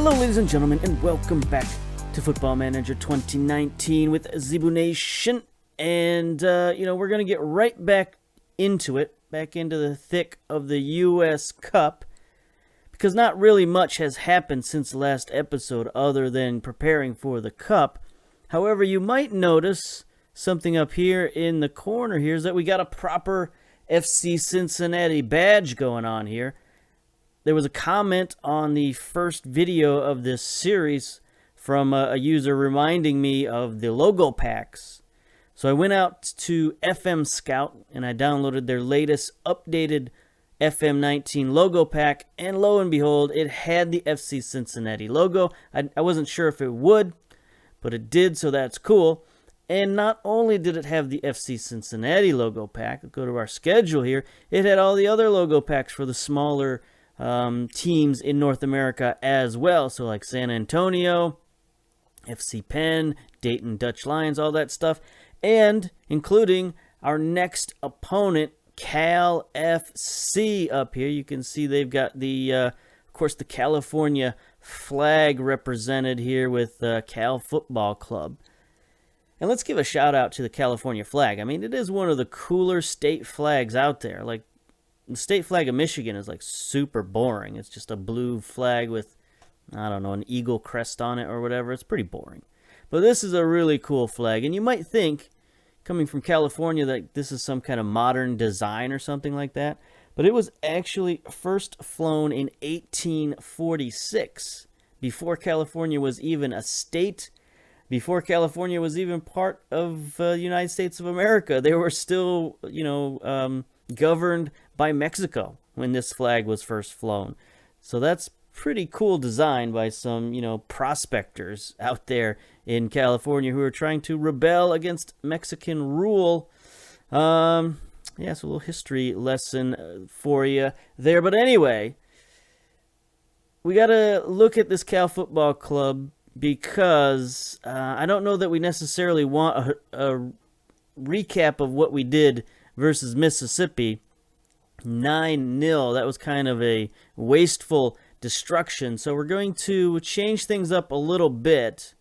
Hello, ladies and gentlemen, and welcome back to Football Manager 2019 with Zebu Nation. And, we're going to get right back into it, back into the thick of the U.S. Cup, because not really much has happened since the last episode other than preparing for the Cup. However, you might notice something up here in the corner here is that we got a proper FC Cincinnati badge going on here. There was a comment on the first video of this series from a user reminding me of the logo packs. So I went out to FM Scout and I downloaded their latest updated FM19 logo pack, and lo and behold, it had the FC Cincinnati logo. I wasn't sure if it would, but it did, so that's cool. And not only did it have the FC Cincinnati logo pack, let's go to our schedule here, it had all the other logo packs for the smaller teams in North America as well. So like San Antonio, FC Penn, Dayton Dutch Lions, all that stuff. And including our next opponent, Cal FC, up here. You can see they've got the, of course, the California flag represented here with Cal Football Club. And let's give a shout out to the California flag. I mean, it is one of the cooler state flags out there. Like, the state flag of Michigan is like super boring. It's just a blue flag with, I don't know, an eagle crest on it or whatever. It's pretty boring. But this is a really cool flag. And you might think, coming from California, that this is some kind of modern design or something like that. But it was actually first flown in 1846, before California was even a state, before California was even part of the United States of America. They were still, governed by Mexico when this flag was first flown. So that's pretty cool design by some, prospectors out there in California who are trying to rebel against Mexican rule. So a little history lesson for you there. But anyway, we got to look at this Cal Football Club because I don't know that we necessarily want a recap of what we did versus Mississippi. 9-0. That was kind of a wasteful destruction. So we're going to change things up a little bit.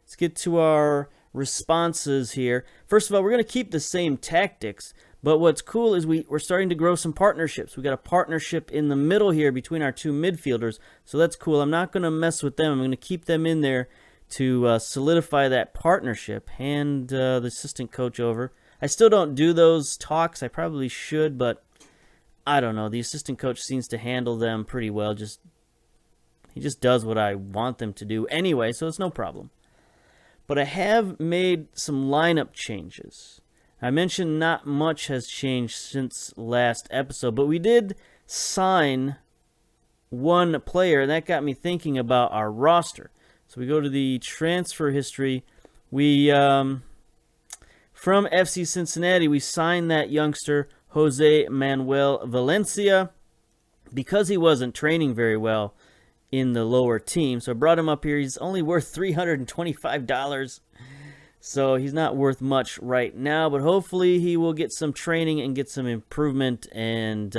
Let's get to our responses here. First of all, we're going to keep the same tactics, but what's cool is we're starting to grow some partnerships. We got a partnership in the middle here between our two midfielders, so that's cool. I'm not going to mess with them. I'm going to keep them in there to solidify that partnership. Hand the assistant coach over. I still don't do those talks. I probably should, but I don't know. The assistant coach seems to handle them pretty well. He just does what I want them to do anyway, so it's no problem. But I have made some lineup changes. I mentioned not much has changed since last episode, but we did sign one player, and that got me thinking about our roster. So we go to the transfer history. We, from FC Cincinnati, we signed that youngster, Jose Manuel Valencia, because he wasn't training very well in the lower team. So I brought him up here. He's only worth $325. So he's not worth much right now, but hopefully he will get some training and get some improvement and,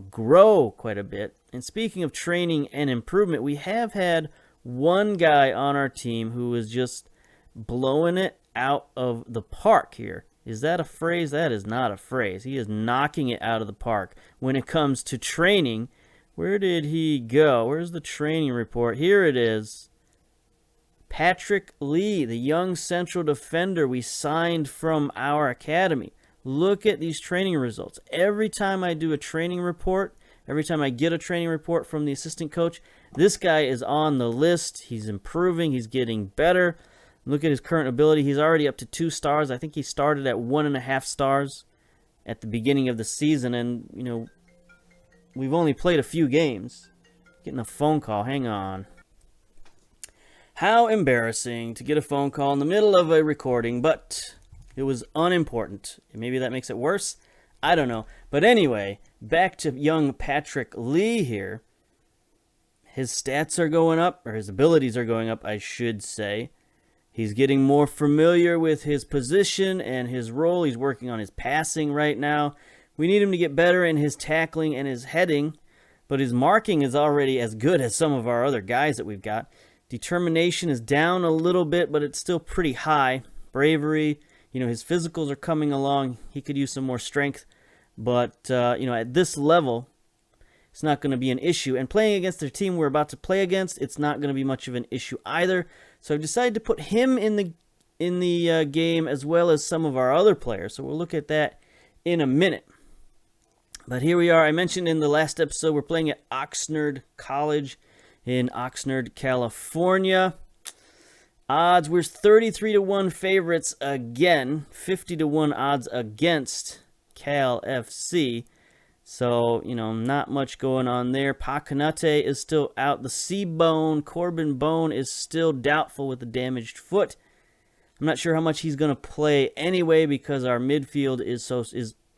grow quite a bit. And speaking of training and improvement, we have had one guy on our team who is just blowing it out of the park here. Is that a phrase? That is not a phrase. He is knocking it out of the park when it comes to training. Where did he go? Where's the training report? Here it is. Patrick Lee, the young central defender we signed from our academy. Look at these training results. Every time I do a training report, every time I get a training report from the assistant coach, this guy is on the list. He's improving. He's getting better. Look at his current ability. He's already up to 2 stars. I think he started at 1.5 stars at the beginning of the season. And, we've only played a few games. Getting a phone call. Hang on. How embarrassing to get a phone call in the middle of a recording, but it was unimportant. Maybe that makes it worse. I don't know. But anyway, back to young Patrick Lee here. His stats are going up, or his abilities are going up, I should say. He's getting more familiar with his position and his role. He's working on his passing right now. We need him to get better in his tackling and his heading. but his marking is already as good as some of our other guys that we've got. Determination is down a little bit, but it's still pretty high. Bravery, his physicals are coming along. He could use some more strength, but, at this level, it's not going to be an issue. And playing against the team we're about to play against, it's not going to be much of an issue either. So I've decided to put him in the game as well as some of our other players. So we'll look at that in a minute. But here we are. I mentioned in the last episode we're playing at Oxnard College in Oxnard, California. Odds, we're 33-1 favorites again. 50-1 odds against Cal FC. So, not much going on there. Pacanate is still out. The C-Bone, Corbin Bone, is still doubtful with a damaged foot. I'm not sure how much he's going to play anyway because our midfield is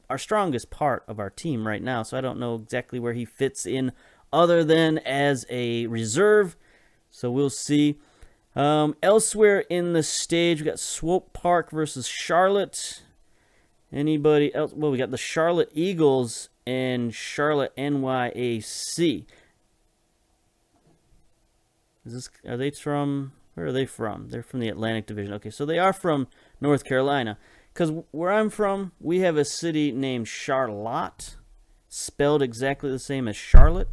our strongest part of our team right now. So I don't know exactly where he fits in other than as a reserve. So we'll see. Elsewhere in the stage, we got Swope Park versus Charlotte. Anybody else? Well, we got the Charlotte Eagles and Charlotte NYAC. Are they from? Where are they from? They're from the Atlantic Division. Okay, so they are from North Carolina. Because where I'm from, we have a city named Charlotte, spelled exactly the same as Charlotte.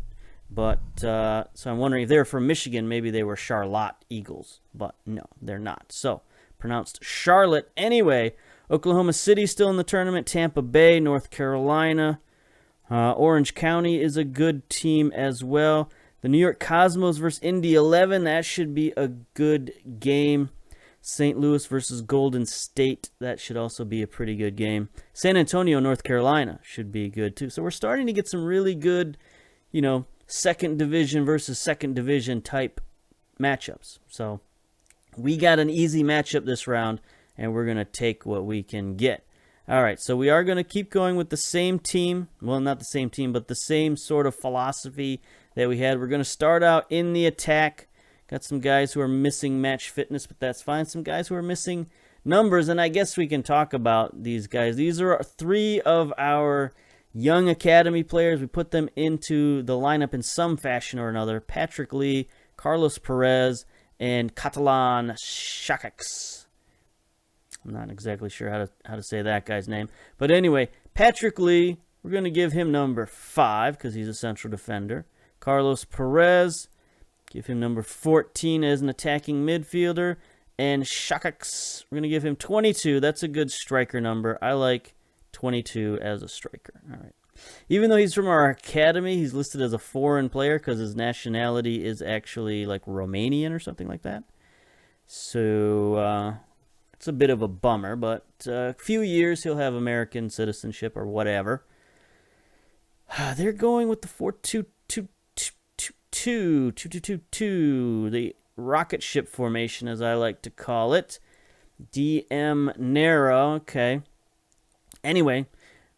But, so I'm wondering if they're from Michigan, maybe they were Charlotte Eagles. But no, they're not. So, pronounced Charlotte. Anyway, Oklahoma City still in the tournament. Tampa Bay, North Carolina. Orange County is a good team as well. The New York Cosmos versus Indy 11. That should be a good game. St. Louis versus Golden State. That should also be a pretty good game. San Antonio, North Carolina should be good too. So we're starting to get some really good, second division versus second division type matchups. So we got an easy matchup this round, and we're going to take what we can get. All right, so we are going to keep going with the same team. Well, not the same team, but the same sort of philosophy that we had. We're going to start out in the attack. Got some guys who are missing match fitness, but that's fine. Some guys who are missing numbers, and I guess we can talk about these guys. These are three of our young academy players. We put them into the lineup in some fashion or another. Patrick Lee, Carlos Perez, and Catalan Shakax. I'm not exactly sure how to say that guy's name. But anyway, Patrick Lee, we're going to give him number 5 because he's a central defender. Carlos Perez, give him number 14 as an attacking midfielder. And Shakax, we're going to give him 22. That's a good striker number. I like 22 as a striker. All right. Even though he's from our academy, he's listed as a foreign player because his nationality is actually like Romanian or something like that. So it's a bit of a bummer, but a few years he'll have American citizenship or whatever. They're going with the 4-2-2-2, the rocket ship formation, as I like to call it. DM narrow, okay. Anyway,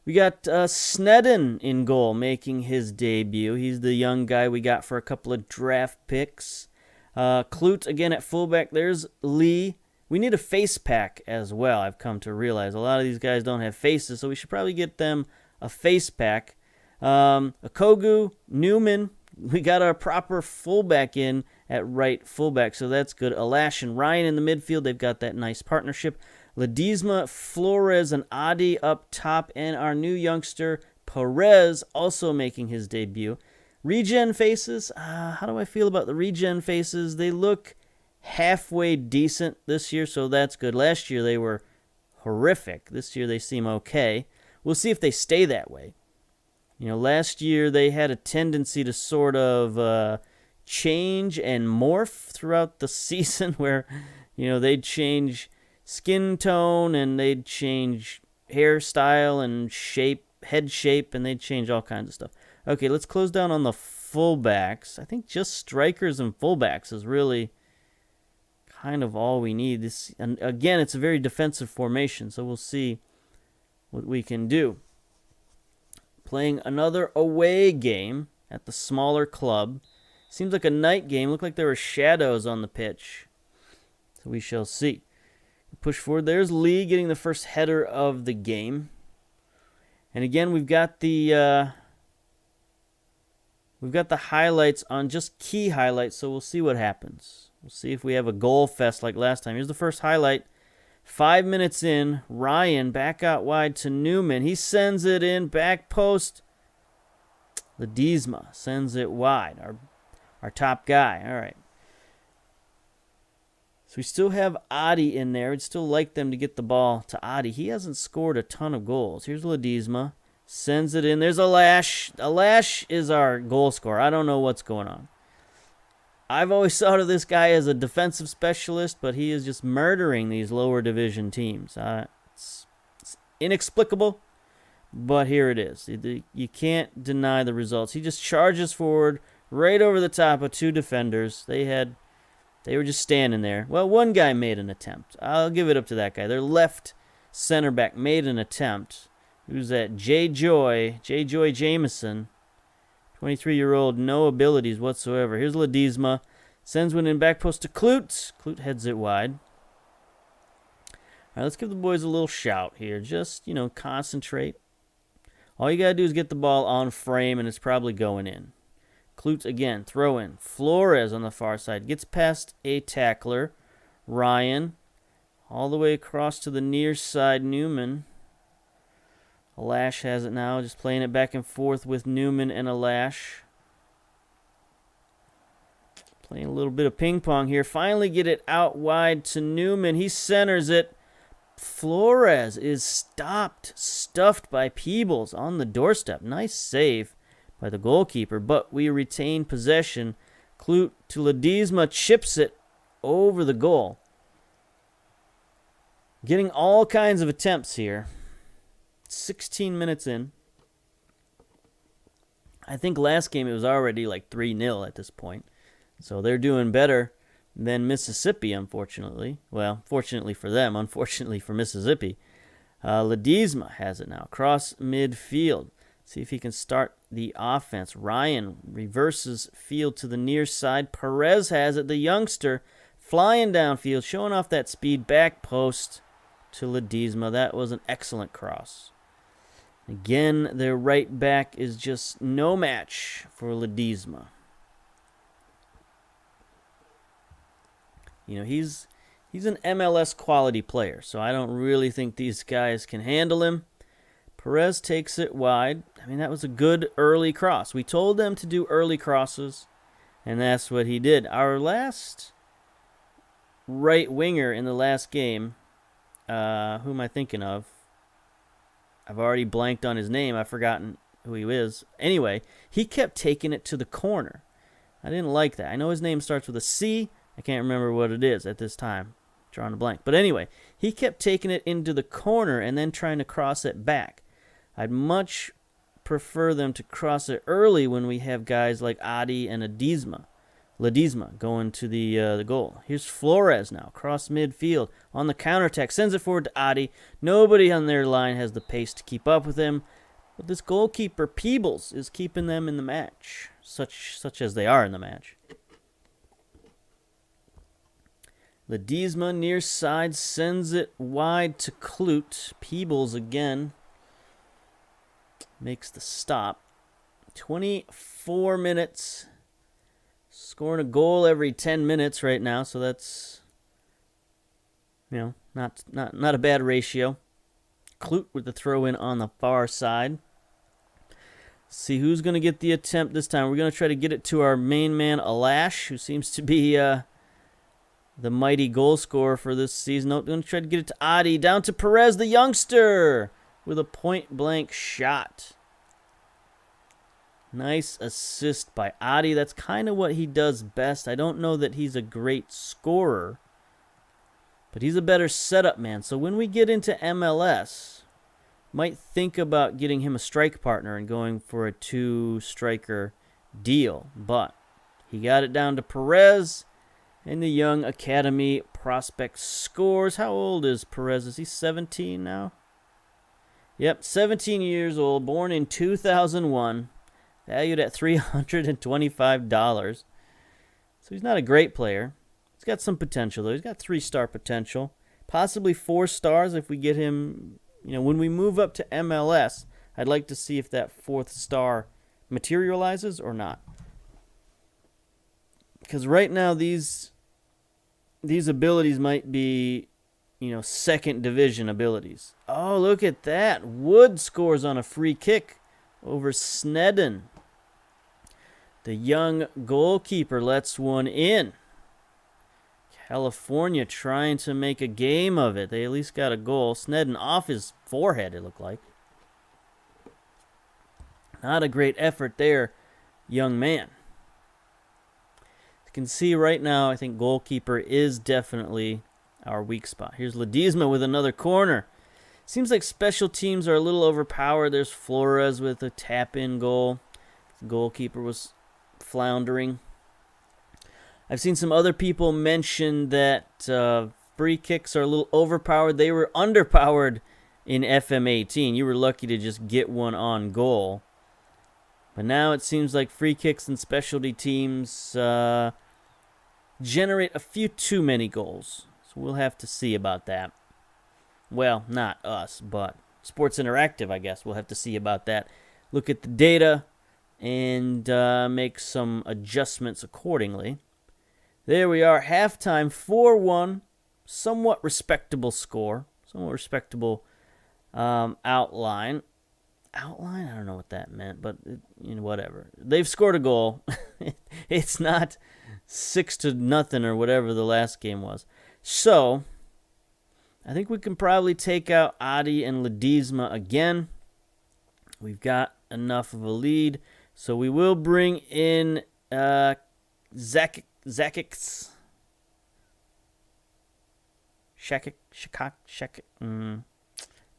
we got Snedden in goal making his debut. He's the young guy we got for a couple of draft picks. Klute again at fullback. There's Lee. We need a face pack as well, I've come to realize. A lot of these guys don't have faces, so we should probably get them a face pack. Okogu, Newman. We got our proper fullback in at right fullback, so that's good. Alash and Ryan in the midfield. They've got that nice partnership. Ledesma, Flores, and Adi up top, and our new youngster, Perez, also making his debut. Regen faces. How do I feel about the regen faces? They look halfway decent this year, so that's good. Last year they were horrific. This year they seem okay. We'll see if they stay that way. Last year they had a tendency to sort of change and morph throughout the season where, they'd change skin tone and they'd change hairstyle and shape, head shape, and they'd change all kinds of stuff. Okay, let's close down on the fullbacks. I think just strikers and fullbacks is really kind of all we need. And again, it's a very defensive formation, so we'll see what we can do. Playing another away game at the smaller club. Seems like a night game. Looked like there were shadows on the pitch. So we shall see. Push forward. There's Lee getting the first header of the game. And again, we've got the We've got the highlights on just key highlights, so we'll see what happens. We'll see if we have a goal fest like last time. Here's the first highlight. 5 minutes in, Ryan back out wide to Newman. He sends it in, back post. Ledesma sends it wide, our top guy. All right. So we still have Adi in there. We'd still like them to get the ball to Adi. He hasn't scored a ton of goals. Here's Ledesma. Sends it in. There's Alash. Alash is our goal scorer. I don't know what's going on. I've always thought of this guy as a defensive specialist, but he is just murdering these lower division teams. It's inexplicable, but here it is. You can't deny the results. He just charges forward right over the top of 2 defenders. They were just standing there. Well, one guy made an attempt. I'll give it up to that guy. Their left center back made an attempt. Who's that? J. Joy Jameson. 23-year-old, no abilities whatsoever. Here's Ledesma. Sends one in back post to Kloot. Kloot heads it wide. All right, let's give the boys a little shout here. Just, concentrate. All you got to do is get the ball on frame, and it's probably going in. Kloot again, throw in. Flores on the far side. Gets past a tackler. Ryan. All the way across to the near side, Newman. Alash has it now, just playing it back and forth with Newman and Alash. Playing a little bit of ping pong here. Finally get it out wide to Newman. He centers it. Flores is stuffed by Peebles on the doorstep. Nice save by the goalkeeper, but we retain possession. Kloot to Ledesma, chips it over the goal. Getting all kinds of attempts here. 16 minutes in. I think last game it was already like 3-0 at this point. So they're doing better than Mississippi, unfortunately. Well, fortunately for them, unfortunately for Mississippi. Ledesma has it now. Across midfield. See if he can start the offense. Ryan reverses field to the near side. Perez has it. The youngster flying downfield, showing off that speed. Back post to Ledesma. That was an excellent cross. Again, their right back is just no match for Ledesma. He's an MLS quality player, so I don't really think these guys can handle him. Perez takes it wide. That was a good early cross. We told them to do early crosses, and that's what he did. Our last right winger in the last game, who am I thinking of? I've already blanked on his name. I've forgotten who he is. Anyway, he kept taking it to the corner. I didn't like that. I know his name starts with a C. I can't remember what it is at this time. Drawing a blank. But anyway, he kept taking it into the corner and then trying to cross it back. I'd much prefer them to cross it early when we have guys like Adi and Ledesma going to the goal. Here's Flores now, cross midfield on the counterattack. Sends it forward to Adi. Nobody on their line has the pace to keep up with him. But this goalkeeper, Peebles, is keeping them in the match, such as they are in the match. Ledesma near side sends it wide to Kloot. Peebles again makes the stop. 24 minutes. Scoring a goal every 10 minutes right now, so that's not a bad ratio. Kloot with the throw in on the far side. See who's going to get the attempt this time. We're going to try to get it to our main man Alash, who seems to be the mighty goal scorer for this season. Nope, going to try to get it to Adi. Down to Perez, the youngster, with a point-blank shot. Nice assist by Adi. That's kind of what he does best. I don't know that he's a great scorer, but he's a better setup man. So when we get into MLS, might think about getting him a strike partner and going for a 2-striker deal. But he got it down to Perez, and the young academy prospect scores. How old is Perez? Is he 17 now? Yep, 17 years old, born in 2001. Valued at $325. So he's not a great player. He's got some potential, though. He's got 3-star potential. Possibly 4 stars if we get him. When we move up to MLS, I'd like to see if that 4th star materializes or not. Because right now these abilities might be, second division abilities. Oh, look at that. Wood scores on a free kick over Snedden. The young goalkeeper lets one in. California trying to make a game of it. They at least got a goal. Snedden off his forehead, it looked like. Not a great effort there, young man. You can see right now, I think goalkeeper is definitely our weak spot. Here's Ledesma with another corner. Seems like special teams are a little overpowered. There's Flores with a tap-in goal. The goalkeeper was floundering. I've seen some other people mention that free kicks are a little overpowered. They were underpowered in FM18. You were lucky to just get one on goal. But now it seems like free kicks and specialty teams generate a few too many goals. So we'll have to see about that. Well, not us, but Sports Interactive, I guess. We'll have to see about that. Look at the data and make some adjustments accordingly. There we are, halftime, 4-1. Somewhat respectable score. Somewhat respectable outline. Outline? I don't know what that meant, but whatever. They've scored a goal. It's not 6-0 or whatever the last game was. So, I think we can probably take out Adi and Ledesma again. We've got enough of a lead. So we will bring in Zakix.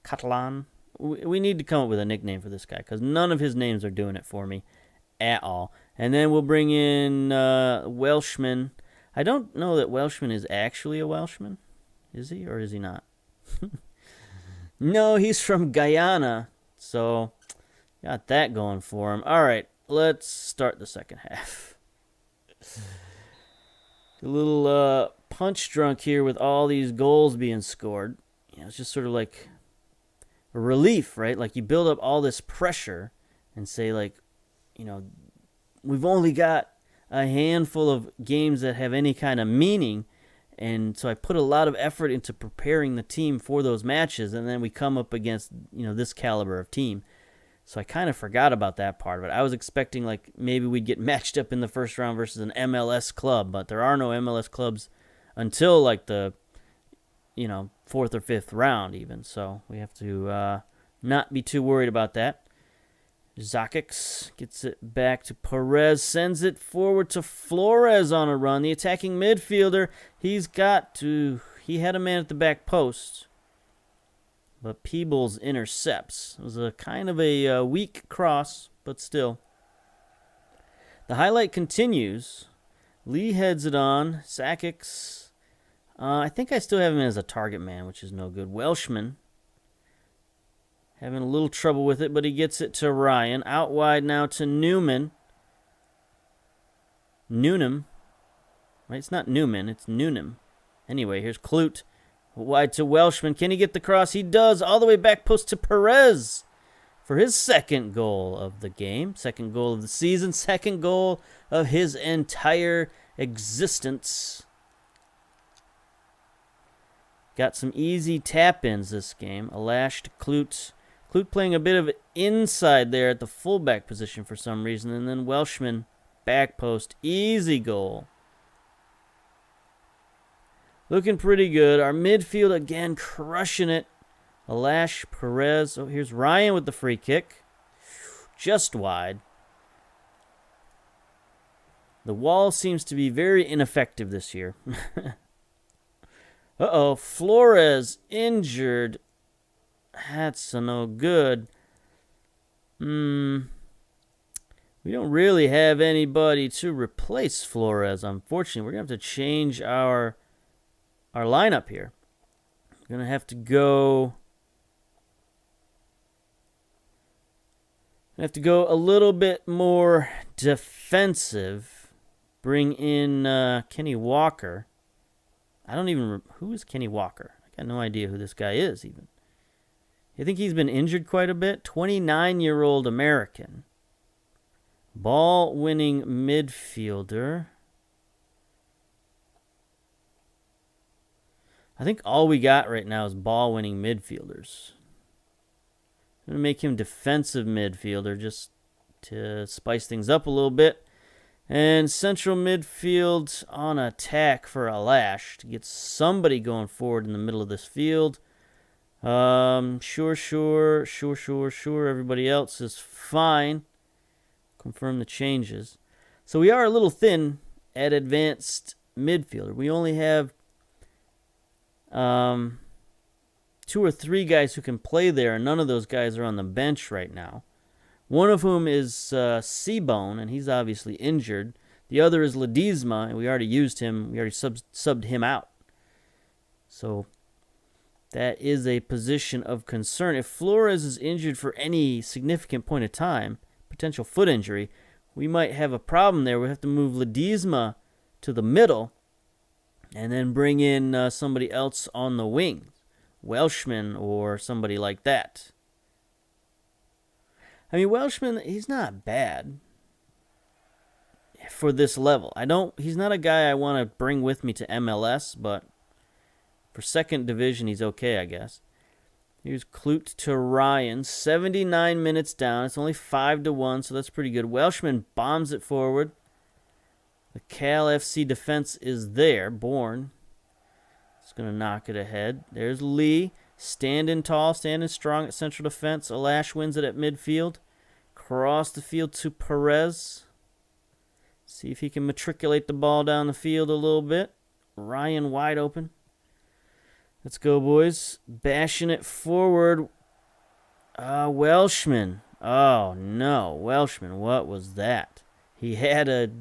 Catalan. We need to come up with a nickname for this guy because none of his names are doing it for me at all. And then we'll bring in Welshman. I don't know that Welshman is actually a Welshman. Is he or is he not? No, he's from Guyana. So, got that going for him. All right, let's start the second half. A little punch drunk here with all these goals being scored. It's just sort of like a relief, right? Like you build up all this pressure and say like, we've only got a handful of games that have any kind of meaning. And so I put a lot of effort into preparing the team for those matches. And then we come up against, this caliber of team. So I kind of forgot about that part of it. I was expecting like maybe we'd get matched up in the first round versus an MLS club. But there are no MLS clubs until like the, fourth or fifth round even. So we have to not be too worried about that. Zakix gets it back to Perez, sends it forward to Flores on a run. The attacking midfielder, he had a man at the back post. But Peebles intercepts. It was a kind of a weak cross, but still. The highlight continues. Lee heads it on. Zakix. I think I still have him as a target man, which is no good. Welshman. Having a little trouble with it, but he gets it to Ryan. Out wide now to Newman. Newnham. Right? It's not Newman, it's Newnham. Anyway, here's Clute. Wide to Welshman. Can he get the cross? He does. All the way back post to Perez for his second goal of the game. Second goal of the season. Second goal of his entire existence. Got some easy tap-ins this game. A lash to Clute. Clute playing a bit of inside there at the fullback position for some reason. And then Welshman, back post. Easy goal. Looking pretty good. Our midfield, again, crushing it. Alash, Perez. Oh, here's Ryan with the free kick. Just wide. The wall seems to be very ineffective this year. Uh-oh, Flores injured. That's no good. We don't really have anybody to replace Flores, unfortunately. We're going to have to change our lineup here. We're going to have to go... a little bit more defensive. Bring in Kenny Walker. Who is Kenny Walker? I got no idea who this guy is even. I think he's been injured quite a bit. 29-year-old American. Ball-winning midfielder. I think all we got right now is ball-winning midfielders. I'm going to make him defensive midfielder just to spice things up a little bit. And central midfield on attack for Alash to get somebody going forward in the middle of this field. Sure. Everybody else is fine. Confirm the changes. So we are a little thin at advanced midfielder. We only have 2 or 3 guys who can play there, and none of those guys are on the bench right now. One of whom is Seabone, and he's obviously injured. The other is Ledesma, and we already used him. We already subbed him out. So that is a position of concern. If Flores is injured for any significant point of time, potential foot injury, we might have a problem there. We have to move Ledesma to the middle and then bring in somebody else on the wing, Welshman or somebody like that. I mean, Welshman, he's not bad for this level. He's not a guy I want to bring with me to MLS, but for second division, he's okay, I guess. Here's Kloot to Ryan. 79 minutes down. It's only 5-1, so that's pretty good. Welshman bombs it forward. The Cal FC defense is there. Bourne. It's going to knock it ahead. There's Lee. Standing tall, standing strong at central defense. Alash wins it at midfield. Cross the field to Perez. See if he can matriculate the ball down the field a little bit. Ryan wide open. Let's go, boys. Bashing it forward. Welshman. Oh, no. Welshman, what was that? He had a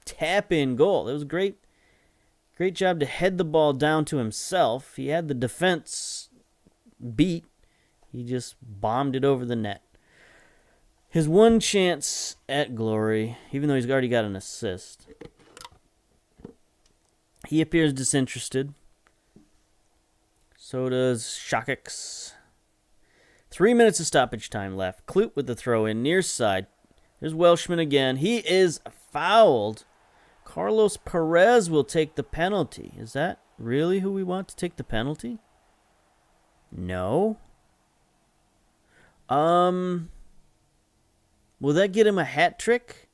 tap-in goal. It was great. Great job to head the ball down to himself. He had the defense beat. He just bombed it over the net. His one chance at glory, even though he's already got an assist. He appears disinterested. So does Shakix. 3 minutes of stoppage time left. Kloot with the throw in near side. There's Welshman again. He is fouled. Carlos Perez will take the penalty. Is that really who we want to take the penalty? No. Will that get him a hat trick?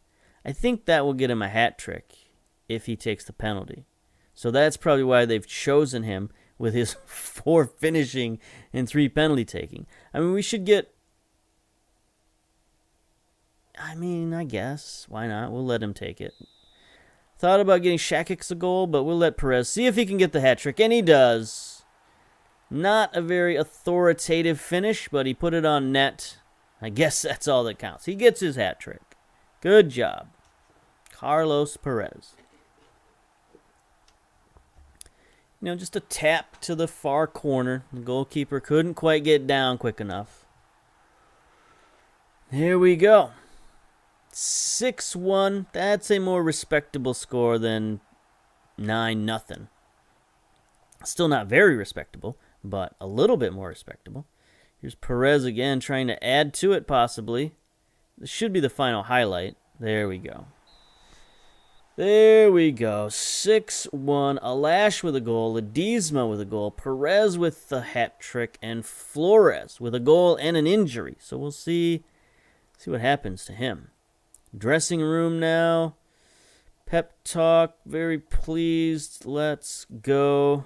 I think that will get him a hat trick if he takes the penalty. So that's probably why they've chosen him with his 4 finishing and 3 penalty taking. I mean, we should get... I guess. Why not? We'll let him take it. Thought about getting Shakix a goal, but we'll let Perez see if he can get the hat trick. And he does. Not a very authoritative finish, but he put it on net. I guess that's all that counts. He gets his hat trick. Good job. Carlos Perez. Just a tap to the far corner. The goalkeeper couldn't quite get down quick enough. Here we go. 6-1. That's a more respectable score than 9-0. Still not very respectable, but a little bit more respectable. Here's Perez again trying to add to it possibly. This should be the final highlight. There we go. 6-1. Alash with a goal. Ledesma with a goal. Perez with the hat trick. And Flores with a goal and an injury. So we'll see what happens to him. Dressing room now. Pep talk. Very pleased. Let's go.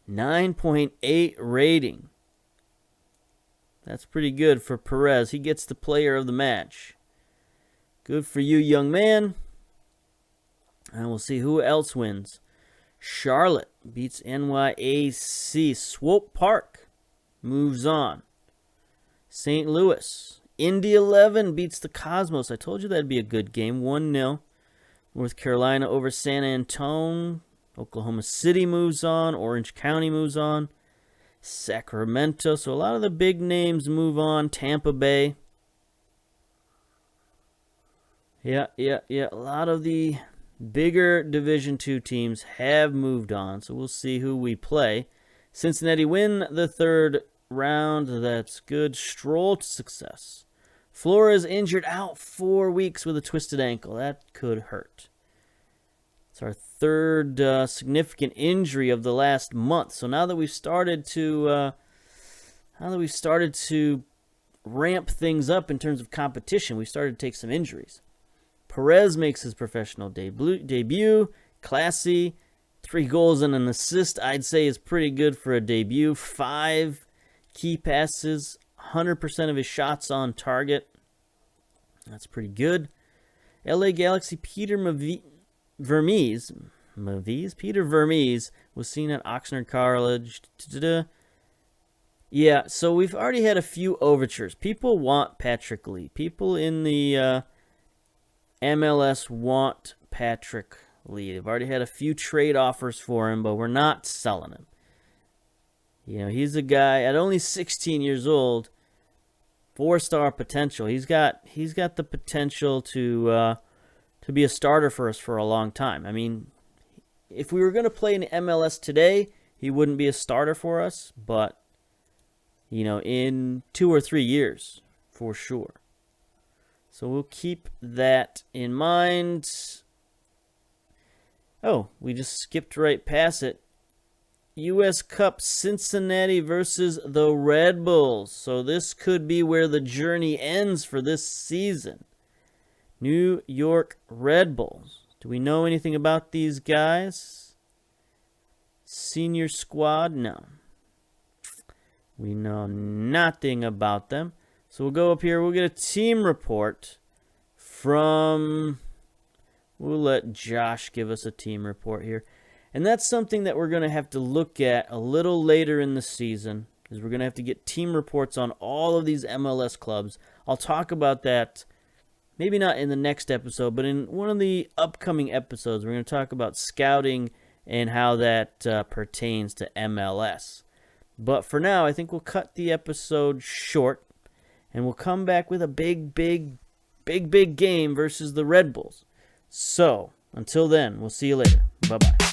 9.8 rating. That's pretty good for Perez. He gets the player of the match. Good for you, young man. And we'll see who else wins. Charlotte beats NYAC. Swope Park moves on. St. Louis. Indy 11 beats the Cosmos. I told you that'd be a good game. 1-0. North Carolina over San Antonio. Oklahoma City moves on. Orange County moves on. Sacramento. So a lot of the big names move on. Tampa Bay. Yeah. A lot of the bigger Division II teams have moved on. So we'll see who we play. Cincinnati win the 3rd round. That's good. Stroll to success. Flores injured out 4 weeks with a twisted ankle. That could hurt. It's our third significant injury of the last month. So now that we've started to ramp things up in terms of competition, we started to take some injuries. Perez makes his professional debut. Classy. 3 goals and an assist, I'd say, is pretty good for a debut. 5 key passes. 100% of his shots on target. That's pretty good. LA Galaxy Peter Vermees was seen at Oxnard College. Yeah, so we've already had a few overtures. People want Patrick Lee. People in the MLS want Patrick Lee. They've already had a few trade offers for him, but we're not selling him. You know, he's a guy at only 16 years old, 4-star potential. He's got the potential to be a starter for us for a long time. I mean, if we were going to play in MLS today, he wouldn't be a starter for us, but you know, in 2 or 3 years, for sure. So we'll keep that in mind. Oh, we just skipped right past it. U.S. Cup Cincinnati versus the Red Bulls. So this could be where the journey ends for this season. New York Red Bulls. Do we know anything about these guys? Senior squad? No. We know nothing about them. So we'll go up here. We'll get a team report from... We'll let Josh give us a team report here. And that's something that we're going to have to look at a little later in the season, because we're going to have to get team reports on all of these MLS clubs. I'll talk about that, maybe not in the next episode, but in one of the upcoming episodes. We're going to talk about scouting and how that pertains to MLS. But for now, I think we'll cut the episode short, and we'll come back with a big game versus the Red Bulls. So, until then, we'll see you later. Bye-bye.